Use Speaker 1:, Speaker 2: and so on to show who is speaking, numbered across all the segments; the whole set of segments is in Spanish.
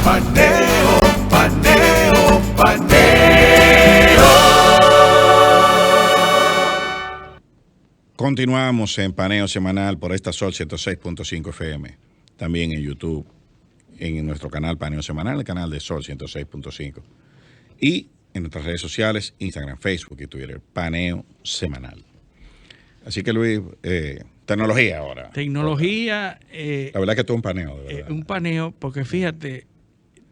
Speaker 1: Paneo, paneo, paneo.
Speaker 2: Continuamos en Paneo Semanal por esta Sol 106.5 FM. También en YouTube, en nuestro canal Paneo Semanal, el canal de Sol 106.5. Y en nuestras redes sociales, Instagram, Facebook y Twitter, Paneo Semanal. Así que Luis, tecnología ahora.
Speaker 3: Tecnología.
Speaker 2: La verdad que esto es un paneo, de verdad.
Speaker 3: Un paneo, porque fíjate,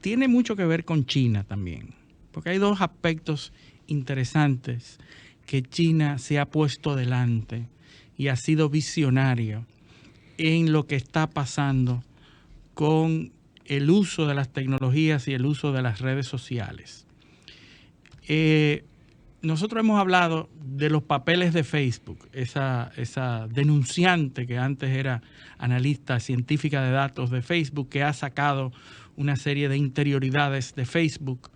Speaker 3: tiene mucho que ver con China también. Porque hay dos aspectos interesantes que China se ha puesto delante y ha sido visionario en lo que está pasando con el uso de las tecnologías y el uso de las redes sociales. Nosotros hemos hablado de los papeles de Facebook, esa denunciante que antes era analista científica de datos de Facebook, que ha sacado una serie de interioridades de Facebook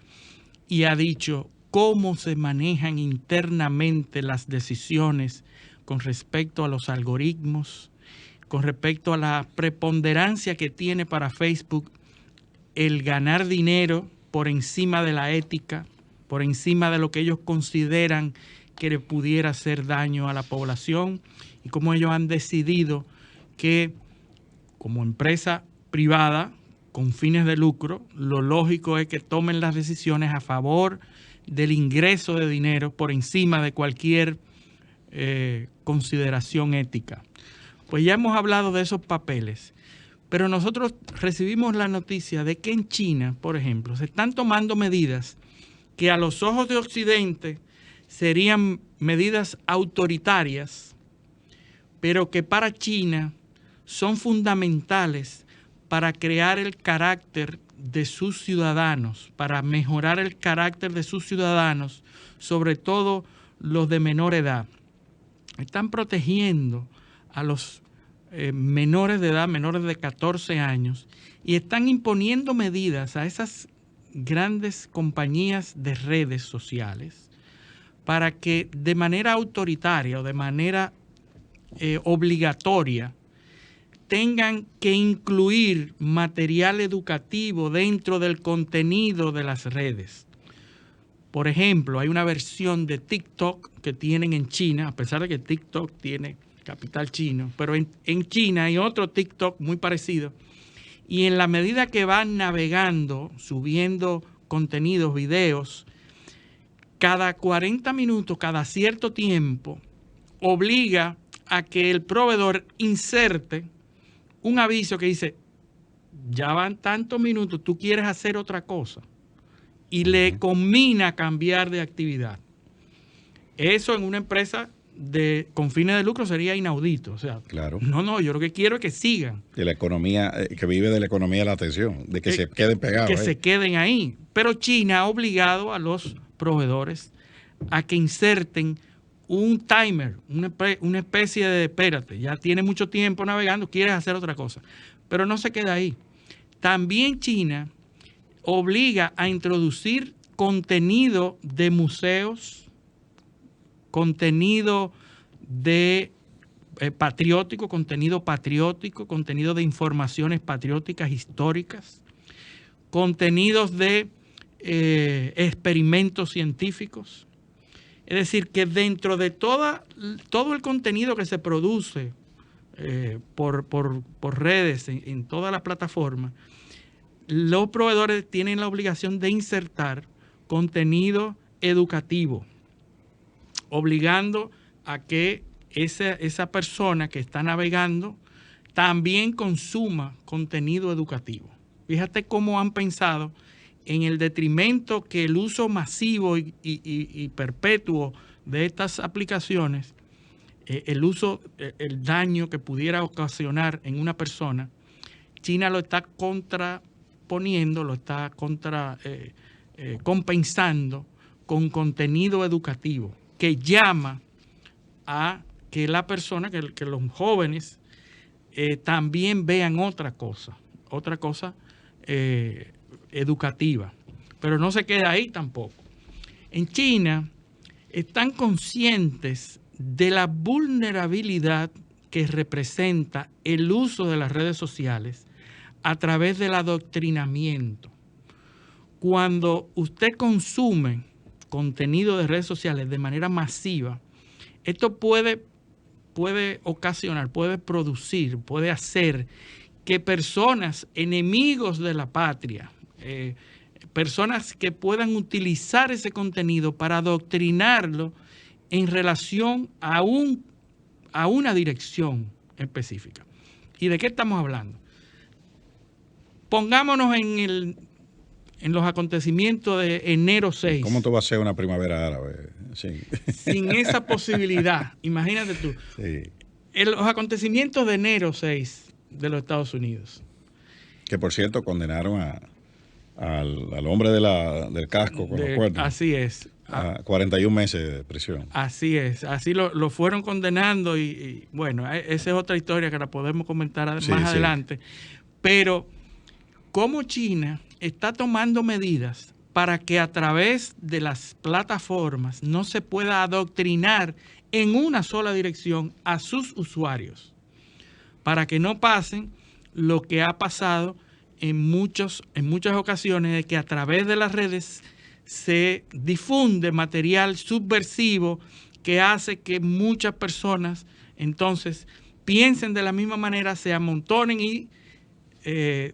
Speaker 3: y ha dicho cómo se manejan internamente las decisiones con respecto a los algoritmos, con respecto a la preponderancia que tiene para Facebook el ganar dinero por encima de la ética, por encima de lo que ellos consideran que le pudiera hacer daño a la población, y cómo ellos han decidido que como empresa privada con fines de lucro, lo lógico es que tomen las decisiones a favor del ingreso de dinero por encima de cualquier consideración ética. Pues ya hemos hablado de esos papeles, pero nosotros recibimos la noticia de que en China, por ejemplo, se están tomando medidas que a los ojos de Occidente serían medidas autoritarias, pero que para China son fundamentales para crear el carácter de sus ciudadanos, para mejorar el carácter de sus ciudadanos, sobre todo los de menor edad. Están protegiendo a los menores de edad, menores de 14 años, y están imponiendo medidas a esas grandes compañías de redes sociales para que de manera autoritaria o de manera obligatoria tengan que incluir material educativo dentro del contenido de las redes. Por ejemplo, hay una versión de TikTok que tienen en China, a pesar de que TikTok tiene capital chino, pero en China hay otro TikTok muy parecido, y en la medida que van navegando, subiendo contenidos, videos, cada 40 minutos, cada cierto tiempo, obliga a que el proveedor inserte un aviso que dice, ya van tantos minutos, tú quieres hacer otra cosa, y le conmina cambiar de actividad. Eso en una empresa con fines de lucro sería inaudito. O sea,
Speaker 2: claro.
Speaker 3: No, yo lo que quiero es que sigan.
Speaker 2: De la economía, que vive de la economía de la atención, de que se queden pegados.
Speaker 3: Que se queden ahí. Pero China ha obligado a los proveedores a que inserten un timer, una especie de, espérate, ya tiene mucho tiempo navegando, quieres hacer otra cosa. Pero no se queda ahí. También China obliga a introducir contenido de museos, contenido de patriótico, contenido de informaciones patrióticas históricas, contenidos de experimentos científicos. Es decir, que dentro de todo el contenido que se produce por redes en toda la plataforma, los proveedores tienen la obligación de insertar contenido educativo, obligando a que esa persona que está navegando también consuma contenido educativo. Fíjate cómo han pensado en el detrimento que el uso masivo y perpetuo de estas aplicaciones, el daño que pudiera ocasionar en una persona, China lo está contraponiendo, lo está compensando con contenido educativo que llama a que la persona, que los jóvenes también vean otra cosa educativa. Pero no se queda ahí tampoco. En China están conscientes de la vulnerabilidad que representa el uso de las redes sociales a través del adoctrinamiento. cuando usted consume contenido de redes sociales de manera masiva, esto puede ocasionar, puede producir, puede hacer que personas enemigos de la patria, personas que puedan utilizar ese contenido para adoctrinarlo en relación a una dirección específica. ¿Y de qué estamos hablando? Pongámonos en los acontecimientos de enero 6.
Speaker 2: ¿Cómo tú vas a hacer una primavera árabe? Sí.
Speaker 3: Sin esa posibilidad, imagínate tú.
Speaker 2: Sí.
Speaker 3: En los acontecimientos de enero 6 de los Estados Unidos.
Speaker 2: Que por cierto condenaron al hombre del casco, con los cuernos.
Speaker 3: Así es.
Speaker 2: A 41 meses de prisión.
Speaker 3: Así es. Así lo fueron condenando y bueno, esa es otra historia que la podemos comentar más adelante. Pero cómo China está tomando medidas para que a través de las plataformas no se pueda adoctrinar en una sola dirección a sus usuarios, para que no pasen lo que ha pasado en muchas ocasiones, de que a través de las redes se difunde material subversivo que hace que muchas personas entonces piensen de la misma manera, se amontonen y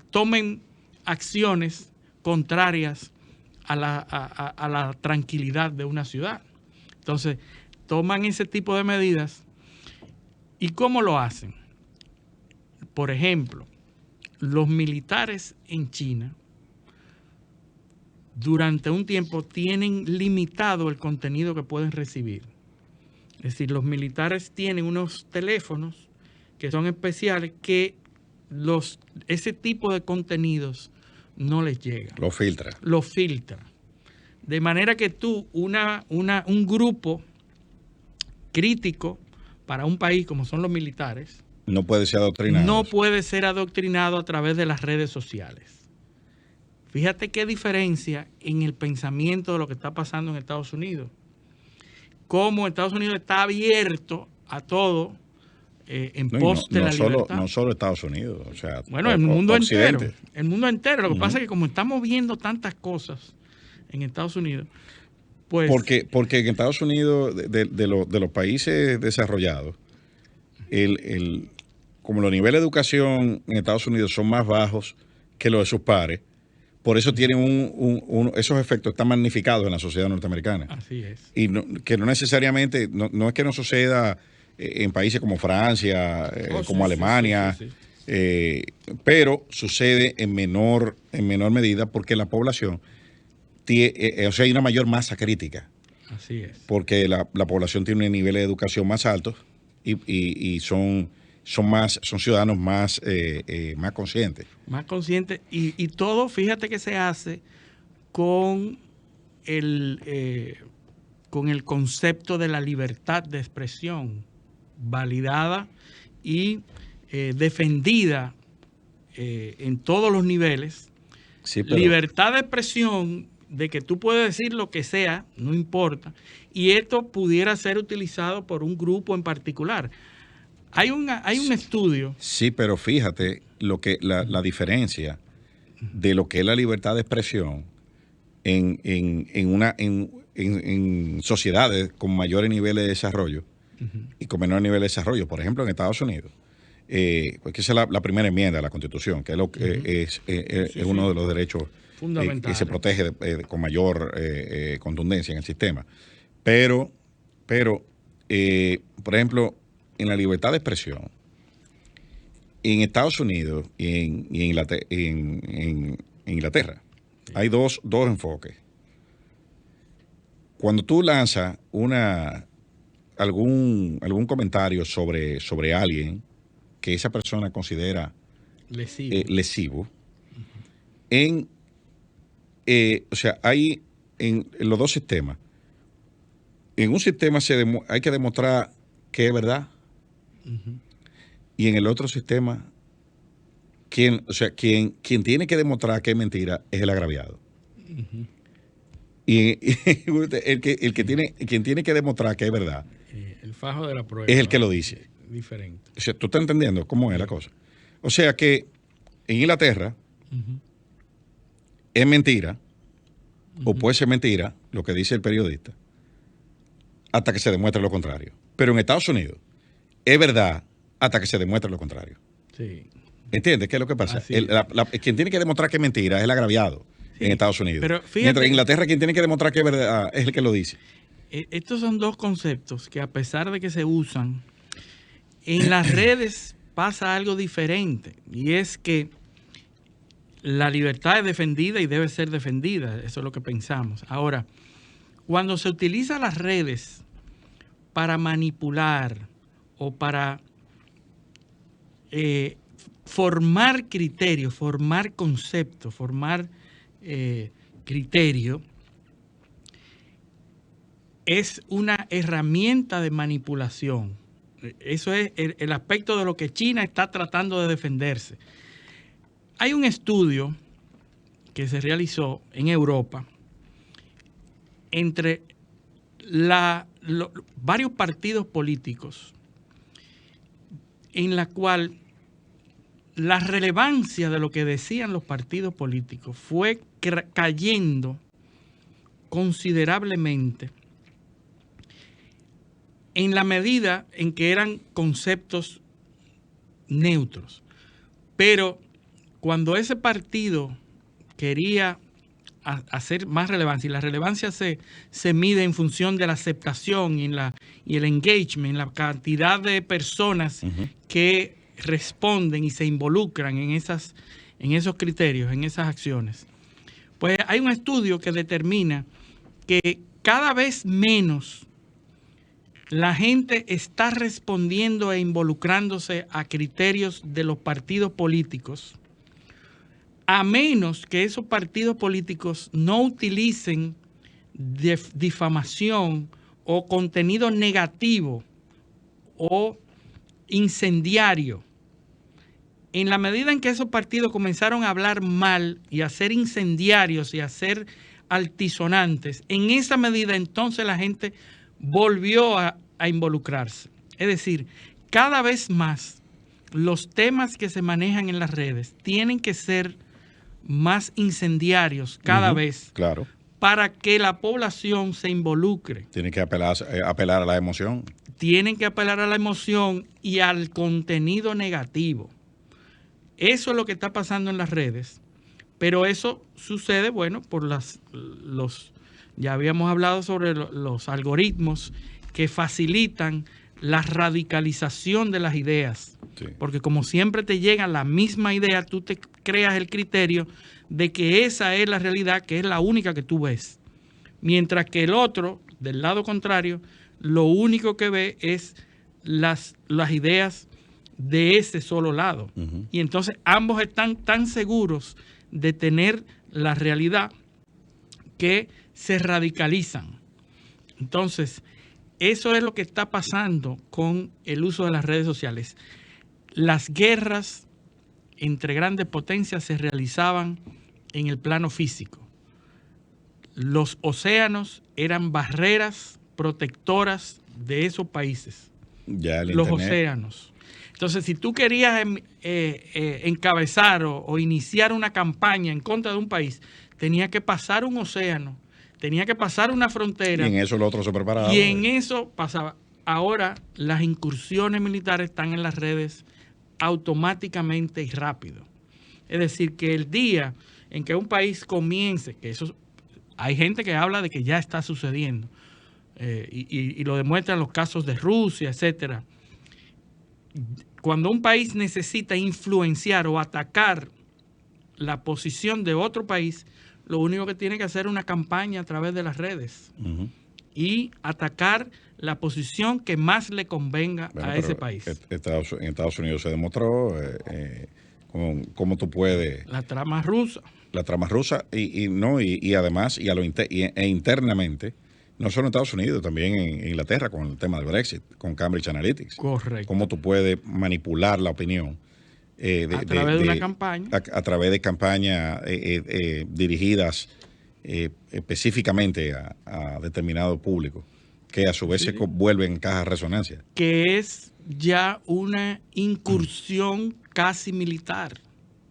Speaker 3: tomen acciones contrarias a la tranquilidad de una ciudad. Entonces, toman ese tipo de medidas. ¿Y cómo lo hacen? Por ejemplo, los militares en China durante un tiempo tienen limitado el contenido que pueden recibir. Es decir, los militares tienen unos teléfonos que son especiales que ese tipo de contenidos no les llega.
Speaker 2: Lo filtra.
Speaker 3: Lo filtra. De manera que tú, un grupo crítico para un país como son los militares,
Speaker 2: no puede ser adoctrinado.
Speaker 3: No puede ser adoctrinado a través de las redes sociales. Fíjate qué diferencia en el pensamiento de lo que está pasando en Estados Unidos. Cómo Estados Unidos está abierto a todo en pos de la libertad.
Speaker 2: No solo Estados Unidos, o sea,
Speaker 3: bueno, el mundo
Speaker 2: Occidente.
Speaker 3: entero. El mundo entero. Lo que pasa es que como estamos viendo tantas cosas en Estados Unidos, pues...
Speaker 2: Porque en Estados Unidos, de los países desarrollados, como los niveles de educación en Estados Unidos son más bajos que los de sus pares, por eso tienen esos efectos están magnificados en la sociedad norteamericana.
Speaker 3: Así es.
Speaker 2: Y que no necesariamente, no es que no suceda en países como Francia, como Alemania, sí. Pero sucede en menor medida porque la población hay una mayor masa crítica.
Speaker 3: Así es.
Speaker 2: Porque la población tiene un nivel de educación más alto y son ciudadanos más conscientes.
Speaker 3: Más conscientes. Y todo, fíjate que se hace con el concepto de la libertad de expresión, validada y defendida en todos los niveles.
Speaker 2: Sí, pero...
Speaker 3: Libertad de expresión, de que tú puedes decir lo que sea, no importa, y esto pudiera ser utilizado por un grupo en particular. Hay un estudio.
Speaker 2: Sí, pero fíjate la diferencia de lo que es la libertad de expresión en sociedades con mayores niveles de desarrollo y con menores niveles de desarrollo. Por ejemplo, en Estados Unidos, porque esa es la primera enmienda de la Constitución, que es lo que es uno de los derechos fundamentales que se protege con mayor contundencia en el sistema. Pero por ejemplo, en la libertad de expresión, en Estados Unidos y en Inglaterra, hay dos enfoques. Cuando tú lanzas algún comentario sobre alguien que esa persona considera lesivo, o sea, hay en los dos sistemas. En un sistema hay que demostrar que es verdad. Y en el otro sistema, quien tiene que demostrar que es mentira es el agraviado. Y quien tiene que demostrar que es verdad,
Speaker 3: el fajo de la prueba,
Speaker 2: es el que lo dice.
Speaker 3: Diferente.
Speaker 2: O sea, tú estás entendiendo cómo es la cosa. O sea que en Inglaterra es mentira o puede ser mentira lo que dice el periodista hasta que se demuestre lo contrario. Pero en Estados Unidos es verdad hasta que se demuestre lo contrario.
Speaker 3: Sí.
Speaker 2: ¿Entiendes qué es lo que pasa?
Speaker 3: Así es.
Speaker 2: Quien tiene que demostrar que es mentira es el agraviado en Estados Unidos.
Speaker 3: Pero fíjate,
Speaker 2: mientras en Inglaterra quien tiene que demostrar que es verdad es el que lo dice.
Speaker 3: Estos son dos conceptos que, a pesar de que se usan, en las redes pasa algo diferente, y es que la libertad es defendida y debe ser defendida. Eso es lo que pensamos. Ahora, cuando se utilizan las redes para manipular o para formar criterios, formar conceptos, formar criterio, es una herramienta de manipulación. Eso es el aspecto de lo que China está tratando de defenderse. Hay un estudio que se realizó en Europa entre varios partidos políticos, en la cual la relevancia de lo que decían los partidos políticos fue cayendo considerablemente en la medida en que eran conceptos neutros. Pero cuando ese partido quería hacer más relevancia, y la relevancia se mide en función de la aceptación y el engagement, la cantidad de personas que responden y se involucran en esos criterios, en esas acciones. Pues hay un estudio que determina que cada vez menos la gente está respondiendo e involucrándose a criterios de los partidos políticos, a menos que esos partidos políticos no utilicen difamación o contenido negativo o incendiario. En la medida en que esos partidos comenzaron a hablar mal y a ser incendiarios y a ser altisonantes, en esa medida entonces la gente volvió a involucrarse. Es decir, cada vez más los temas que se manejan en las redes tienen que ser más incendiarios cada vez,
Speaker 2: claro,
Speaker 3: para que la población se involucre.
Speaker 2: Tiene que apelar a la emoción.
Speaker 3: Tienen que apelar a la emoción y al contenido negativo. Eso es lo que está pasando en las redes, pero eso sucede, bueno, por ya habíamos hablado sobre los algoritmos que facilitan la radicalización de las ideas.
Speaker 2: Sí.
Speaker 3: Porque como siempre te llega la misma idea, tú te creas el criterio de que esa es la realidad, que es la única que tú ves. Mientras que el otro, del lado contrario, lo único que ve es las ideas de ese solo lado. Y entonces ambos están tan seguros de tener la realidad que se radicalizan. Entonces, eso es lo que está pasando con el uso de las redes sociales. Las guerras entre grandes potencias se realizaban en el plano físico. Los océanos eran barreras protectoras de esos países.
Speaker 2: Ya el
Speaker 3: los
Speaker 2: Internet.
Speaker 3: Océanos. Entonces, si tú querías encabezar o iniciar una campaña en contra de un país, tenía que pasar un océano, tenía que pasar una frontera.
Speaker 2: Y en eso el otro se preparaba.
Speaker 3: Y en eso pasaba. Ahora las incursiones militares están en las redes automáticamente y rápido. Es decir, que el día en que un país comience, que eso hay gente que habla de que ya está sucediendo, y lo demuestran los casos de Rusia, etcétera. Cuando un país necesita influenciar o atacar la posición de otro país, lo único que tiene que hacer es una campaña a través de las redes y atacar la posición que más le convenga a ese país.
Speaker 2: En Estados Unidos se demostró cómo tú puedes...
Speaker 3: La trama rusa.
Speaker 2: La trama rusa y además internamente, no solo en Estados Unidos, también en Inglaterra con el tema del Brexit, con Cambridge Analytics.
Speaker 3: Correcto.
Speaker 2: Cómo tú puedes manipular la opinión.
Speaker 3: A través de una campaña.
Speaker 2: A través de campañas dirigidas específicamente a determinado público, que a su vez se vuelven en caja de resonancia.
Speaker 3: Que es ya una incursión casi militar.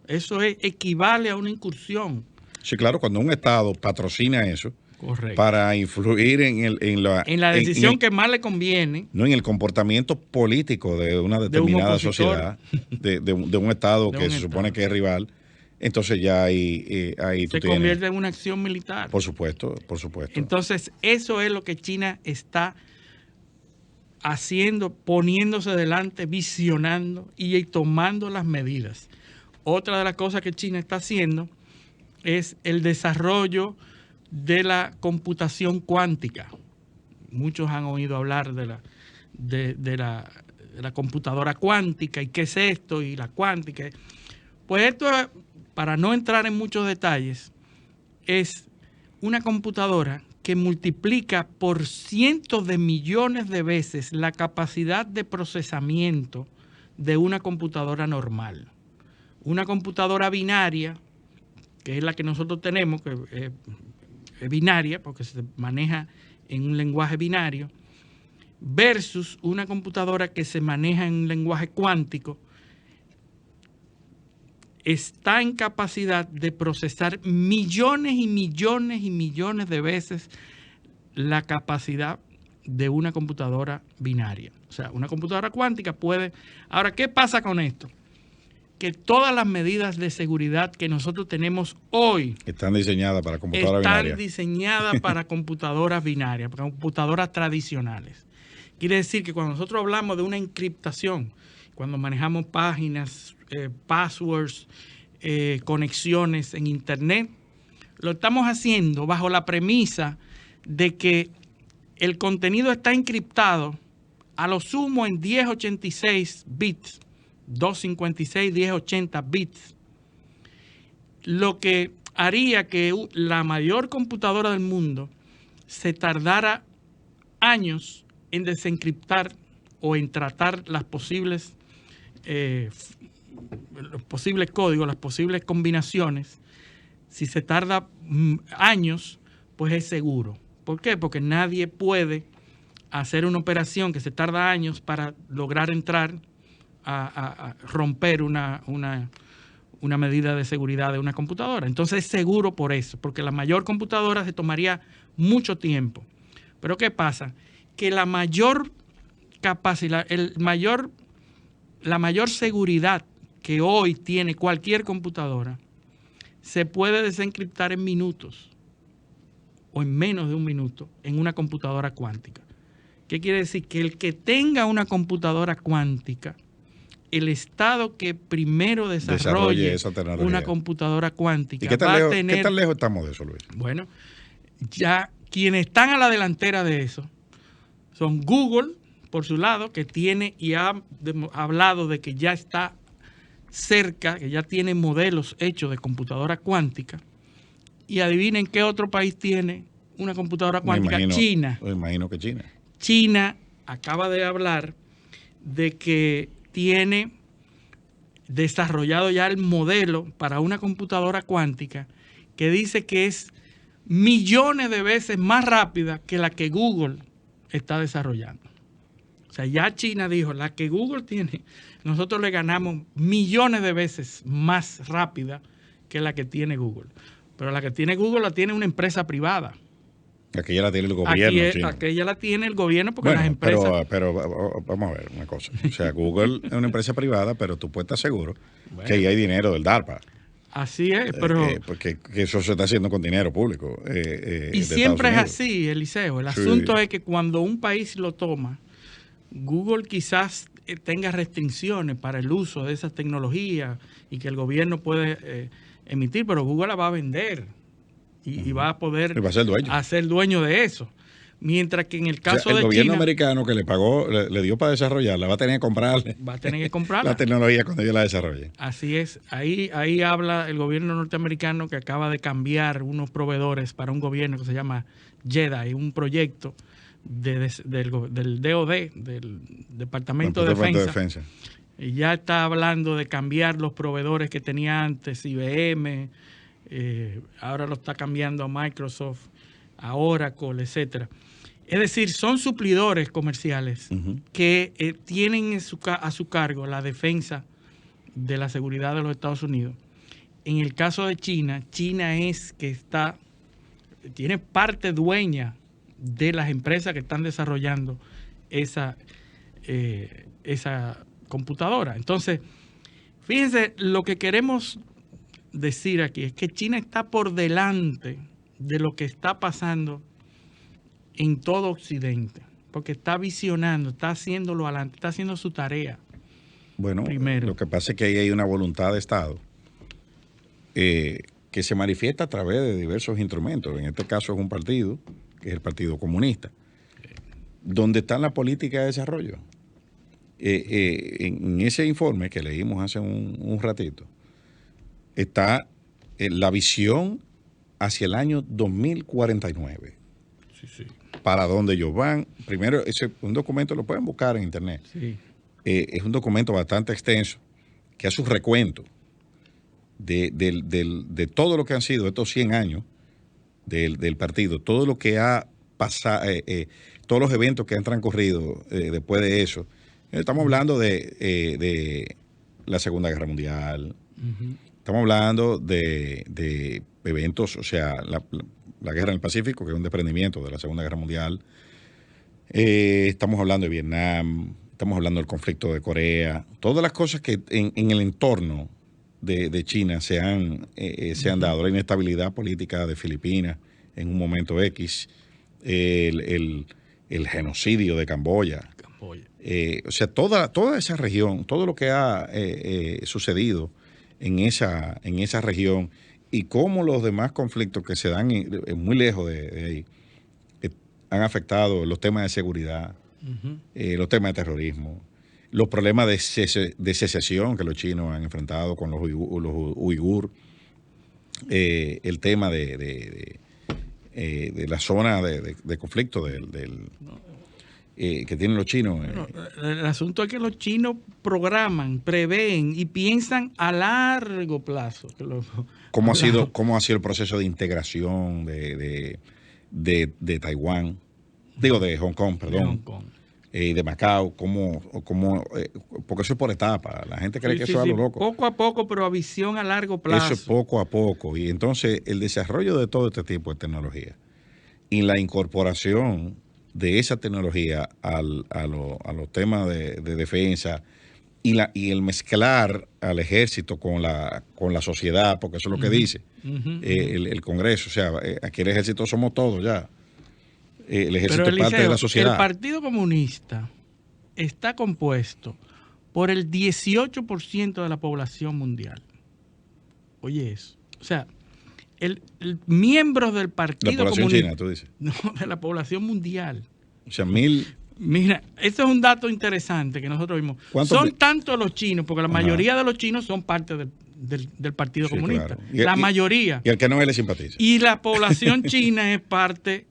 Speaker 3: Eso equivale a una incursión.
Speaker 2: Sí, claro, cuando un Estado patrocina eso
Speaker 3: Correcto.
Speaker 2: para influir en la
Speaker 3: decisión que más le conviene.
Speaker 2: No, en el comportamiento político de una determinada sociedad, de un Estado que se supone que es rival, entonces ya ahí
Speaker 3: se convierte en una acción militar.
Speaker 2: Por supuesto, por supuesto.
Speaker 3: Entonces, eso es lo que China está haciendo, poniéndose delante, visionando y tomando las medidas. Otra de las cosas que China está haciendo es el desarrollo de la computación cuántica. Muchos han oído hablar de la computadora cuántica y qué es esto y la cuántica. Pues esto, para no entrar en muchos detalles, es una computadora que multiplica por cientos de millones de veces la capacidad de procesamiento de una computadora normal. Una computadora binaria, que es la que nosotros tenemos, que es binaria porque se maneja en un lenguaje binario, versus una computadora que se maneja en un lenguaje cuántico, está en capacidad de procesar millones y millones y millones de veces la capacidad de una computadora binaria. O sea, una computadora cuántica puede... Ahora, ¿qué pasa con esto? Que todas las medidas de seguridad que nosotros tenemos hoy
Speaker 2: están diseñadas para computadoras binarias.
Speaker 3: Están diseñadas para computadoras binarias, para computadoras tradicionales. Quiere decir que cuando nosotros hablamos de una encriptación, cuando manejamos páginas, passwords, conexiones en Internet, lo estamos haciendo bajo la premisa de que el contenido está encriptado a lo sumo en 1086 bits, 256, 1080 bits, lo que haría que la mayor computadora del mundo se tardara años en desencriptar o en tratar los posibles códigos, las posibles combinaciones. Si se tarda años, pues es seguro. ¿Por qué? Porque nadie puede hacer una operación que se tarda años para lograr entrar a romper una medida de seguridad de una computadora. Entonces es seguro por eso, porque la mayor computadora se tomaría mucho tiempo. Pero ¿qué pasa? Que la mayor capacidad, la mayor seguridad que hoy tiene cualquier computadora se puede desencriptar en minutos o en menos de un minuto en una computadora cuántica. ¿Qué quiere decir? Que el que tenga una computadora cuántica, el Estado que primero desarrolle una computadora cuántica
Speaker 2: ¿Y
Speaker 3: va a tener...
Speaker 2: ¿Qué tan lejos estamos de eso, Luis?
Speaker 3: Bueno, ya quienes están a la delantera de eso son Google, por su lado, que tiene y ha hablado de que ya está cerca, que ya tiene modelos hechos de computadora cuántica. Y adivinen qué otro país tiene una computadora cuántica. China.
Speaker 2: Me imagino que China.
Speaker 3: China acaba de hablar de que tiene desarrollado ya el modelo para una computadora cuántica que dice que es millones de veces más rápida que la que Google está desarrollando. O sea, ya China dijo, la que Google tiene, nosotros le ganamos millones de veces más rápida que la que tiene Google. Pero la que tiene Google la tiene una empresa privada.
Speaker 2: Aquella la tiene el gobierno.
Speaker 3: Aquella la tiene el gobierno porque las empresas...
Speaker 2: Pero vamos a ver una cosa. O sea, Google es una empresa privada, pero tú puedes estar seguro que ahí hay dinero del DARPA.
Speaker 3: Así es, pero...
Speaker 2: Porque eso se está haciendo con dinero público.
Speaker 3: Y siempre es así, Eliseo. El asunto es que cuando un país lo toma, Google quizás tenga restricciones para el uso de esas tecnologías y que el gobierno puede emitir, pero Google la va a vender y va a poder ser dueño de eso. Mientras que en el caso de China... El
Speaker 2: gobierno americano que le pagó, le dio para desarrollarla, va a tener que comprarle.
Speaker 3: Va a tener que comprarla.
Speaker 2: La tecnología cuando ellos la desarrollen.
Speaker 3: Así es. Ahí habla el gobierno norteamericano que acaba de cambiar unos proveedores para un gobierno que se llama JEDI, un proyecto del DOD, del Departamento de Defensa. Y ya está hablando de cambiar los proveedores que tenía antes, IBM, ahora lo está cambiando a Microsoft, a Oracle, etcétera. Es decir, son suplidores comerciales que tienen a su cargo la defensa de la seguridad de los Estados Unidos en el caso de China, China es que tiene parte dueña de las empresas que están desarrollando esa computadora. Entonces, fíjense, lo que queremos decir aquí es que China está por delante de lo que está pasando en todo Occidente, porque está visionando, está haciéndolo adelante, está haciendo su tarea.
Speaker 2: Bueno,
Speaker 3: Primero.
Speaker 2: lo que pasa es que ahí hay una voluntad de Estado que se manifiesta a través de diversos instrumentos. En este caso es un partido, que es el Partido Comunista, donde está la política de desarrollo. En ese informe que leímos hace un ratito, está la visión hacia el año 2049.
Speaker 3: Sí.
Speaker 2: Para dónde ellos van. Primero, un documento lo pueden buscar en internet.
Speaker 3: Sí.
Speaker 2: Es un documento bastante extenso que hace un recuento de todo lo que han sido estos 100 años del partido, todo lo que ha pasado, todos los eventos que han transcurrido después de eso. Estamos hablando de la Segunda Guerra Mundial, estamos hablando de eventos, o sea, la guerra en el Pacífico, que es un desprendimiento de la Segunda Guerra Mundial. Estamos hablando de Vietnam, estamos hablando del conflicto de Corea, todas las cosas que en el entorno de China se han dado, la inestabilidad política de Filipinas en un momento X, el genocidio de Camboya. O sea, toda esa región, todo lo que ha sucedido en esa región y cómo los demás conflictos que se dan muy lejos de ahí han afectado los temas de seguridad, los temas de terrorismo, los problemas de secesión que los chinos han enfrentado con los uigur, el tema de la zona de conflicto que tienen los chinos.
Speaker 3: Bueno, el asunto es que los chinos programan, prevén y piensan a largo plazo.
Speaker 2: ¿Cómo ha sido el proceso de integración de Taiwán? Digo, de Hong Kong, perdón.
Speaker 3: De Hong Kong.
Speaker 2: De Macao, porque eso es por etapa. La gente cree que eso es algo loco.
Speaker 3: Poco a poco, pero a visión a largo plazo.
Speaker 2: Eso es poco a poco. Y entonces el desarrollo de todo este tipo de tecnología y la incorporación de esa tecnología a los temas de defensa y el mezclar al ejército con la sociedad, porque eso es lo que dice el Congreso. O sea, aquí el ejército somos todos ya. El ejército es parte de la sociedad.
Speaker 3: El Partido Comunista está compuesto por el 18% de la población mundial. Oye eso. O sea, miembros del Partido
Speaker 2: Comunista. La población
Speaker 3: Comunista,
Speaker 2: china, tú dices.
Speaker 3: No, de la población mundial.
Speaker 2: O sea, 1000...
Speaker 3: Mira, este es un dato interesante que nosotros vimos. Son tanto los chinos, porque la mayoría de los chinos son parte del Partido Comunista.
Speaker 2: Claro.
Speaker 3: La mayoría.
Speaker 2: Y el que no le simpatiza.
Speaker 3: Y la población china es parte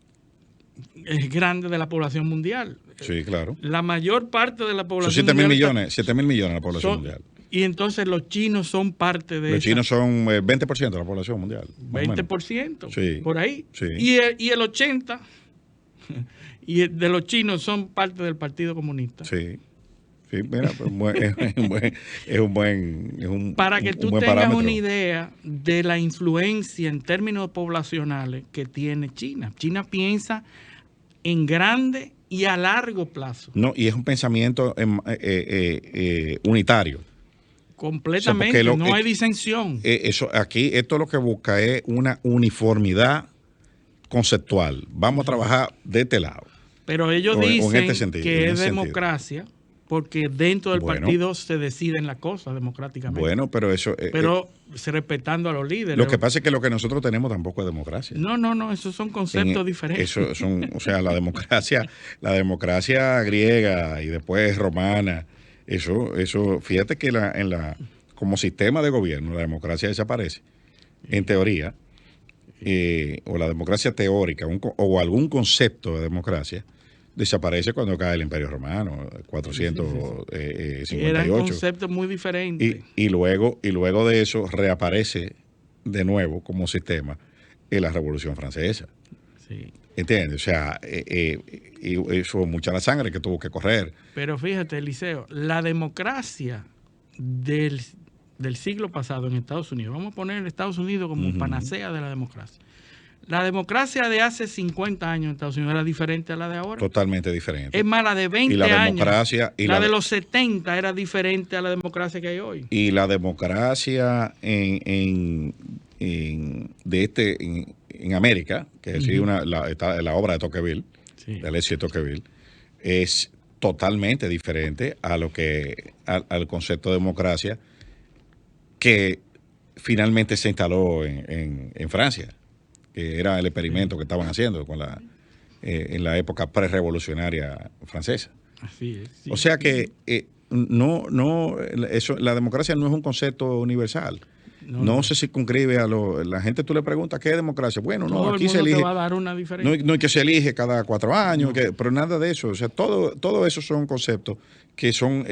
Speaker 3: grande de la población mundial.
Speaker 2: Sí, claro.
Speaker 3: La mayor parte de la población
Speaker 2: son
Speaker 3: mundial.
Speaker 2: 7 mil millones la población mundial.
Speaker 3: Y entonces los chinos son parte de eso.
Speaker 2: Los chinos son 20% de la población mundial.
Speaker 3: 20%.
Speaker 2: Sí.
Speaker 3: Por ahí.
Speaker 2: Sí.
Speaker 3: Y el 80% y de los chinos son parte del Partido Comunista.
Speaker 2: Sí. Sí, mira, es un buen
Speaker 3: para que tú tengas
Speaker 2: parámetro.
Speaker 3: una idea de la influencia en términos poblacionales que tiene China. China piensa en grande y a largo plazo.
Speaker 2: No, y es un pensamiento unitario.
Speaker 3: Completamente,
Speaker 2: o sea,
Speaker 3: no hay disensión.
Speaker 2: Esto lo que busca es una uniformidad conceptual. Vamos a trabajar de este lado.
Speaker 3: Pero ellos dicen
Speaker 2: en este sentido,
Speaker 3: que es democracia, porque dentro del partido se deciden las cosas democráticamente.
Speaker 2: Bueno, pero eso...
Speaker 3: pero respetando a los líderes.
Speaker 2: Lo que pasa es que lo que nosotros tenemos tampoco es democracia.
Speaker 3: No, esos son conceptos diferentes.
Speaker 2: O sea, la democracia griega y después romana, eso fíjate que como sistema de gobierno, la democracia desaparece, en teoría, o la democracia teórica, o algún concepto de democracia, desaparece cuando cae el Imperio Romano, 458.
Speaker 3: Eran conceptos muy diferentes.
Speaker 2: Y luego de eso reaparece de nuevo como sistema en la Revolución Francesa.
Speaker 3: Sí.
Speaker 2: ¿Entiendes? O sea, eso mucha la sangre que tuvo que correr.
Speaker 3: Pero fíjate, Eliseo, la democracia del del siglo pasado en Estados Unidos, vamos a poner Estados Unidos como panacea de la democracia. La democracia de hace 50 años en Estados Unidos era diferente a la de ahora.
Speaker 2: Totalmente diferente.
Speaker 3: Es más, la de 20
Speaker 2: Y la
Speaker 3: años.
Speaker 2: democracia- y
Speaker 3: la
Speaker 2: la
Speaker 3: de
Speaker 2: de-
Speaker 3: los 70 era diferente a la democracia que hay hoy.
Speaker 2: Y la democracia en América, que es decir, la obra de Tocqueville,
Speaker 3: Sí.
Speaker 2: de Alexis de Tocqueville, es totalmente diferente a lo que al concepto de democracia que finalmente se instaló en Francia, que era el experimento que estaban haciendo en la época prerevolucionaria francesa.
Speaker 3: Así es. Sí.
Speaker 2: O sea que la democracia no es un concepto universal. No se circunscribe a la gente. Tú le preguntas qué es democracia. Bueno, no,
Speaker 3: todo
Speaker 2: aquí
Speaker 3: el
Speaker 2: se
Speaker 3: mundo
Speaker 2: elige.
Speaker 3: te va a dar una diferencia.
Speaker 2: No es que se elige cada 4 años, pero nada de eso. O sea, todo eso son conceptos que son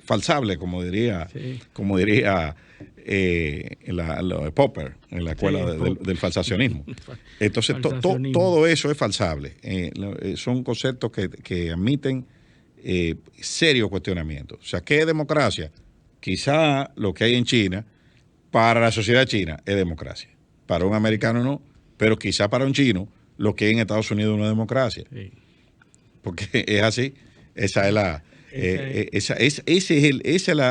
Speaker 2: falsables, como diría Popper en la escuela del falsacionismo. Entonces, todo eso es falsable. Son conceptos que admiten serios cuestionamientos. O sea, ¿qué es democracia? Quizá lo que hay en China, para la sociedad china, es democracia. Para un americano no, pero quizá para un chino, lo que hay en Estados Unidos no es democracia.
Speaker 3: Sí.
Speaker 2: Porque es así. Esa es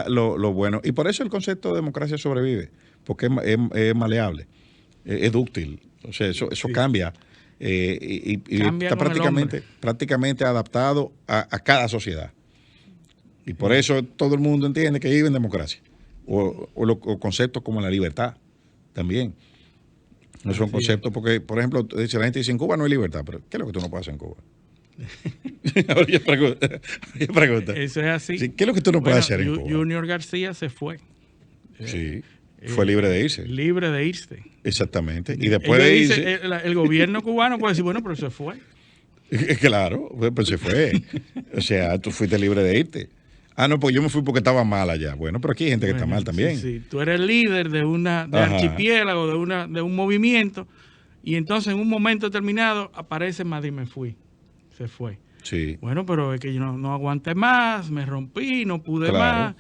Speaker 2: lo bueno. Y por eso el concepto de democracia sobrevive, porque es maleable, es dúctil. O sea, eso cambia. Y
Speaker 3: Cambia
Speaker 2: está
Speaker 3: con el
Speaker 2: prácticamente adaptado a cada sociedad. Y por eso todo el mundo entiende que vive en democracia. O conceptos como la libertad también. No son conceptos porque, por ejemplo, la gente dice en Cuba no hay libertad, pero ¿qué es lo que tú no puedes hacer en Cuba? Ahora yo pregunto.
Speaker 3: Eso es así.
Speaker 2: Sí, ¿qué es lo que tú no puedes hacer en Cuba?
Speaker 3: Junior García se fue.
Speaker 2: Sí, fue libre de irse.
Speaker 3: Libre de irse.
Speaker 2: Exactamente. Y después de irse...
Speaker 3: el gobierno cubano puede decir, bueno, pero se fue.
Speaker 2: Claro, pues se fue. O sea, tú fuiste libre de irte. Ah, no, pues yo me fui porque estaba mal allá. Bueno, pero aquí hay gente que está mal también.
Speaker 3: Sí. Tú eres líder de archipiélago, de un movimiento, y entonces en un momento determinado aparece Madrid, me fui. Se fue.
Speaker 2: Sí.
Speaker 3: Bueno, pero es que yo no aguanté más, me rompí, no pude más,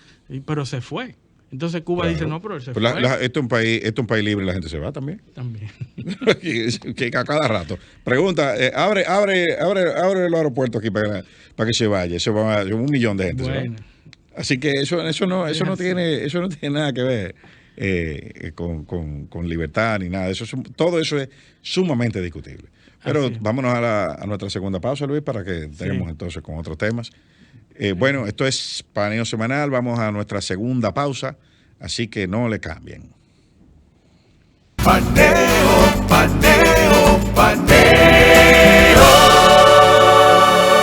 Speaker 3: pero se fue. Entonces Cuba dice, no, pero él se fue.
Speaker 2: Esto es un país libre y la gente se va también.
Speaker 3: También.
Speaker 2: que a cada rato. Pregunta, abre el aeropuerto aquí para que se vaya. Se va 1 millón de gente.
Speaker 3: Bueno.
Speaker 2: Así que eso no tiene nada que ver con libertad ni nada. Todo eso es sumamente discutible. Pero vámonos a nuestra segunda pausa, Luis, para que tengamos entonces con otros temas. Bueno, esto es Paneo Semanal. Vamos a nuestra segunda pausa, así que no le cambien.
Speaker 1: Paneo, paneo.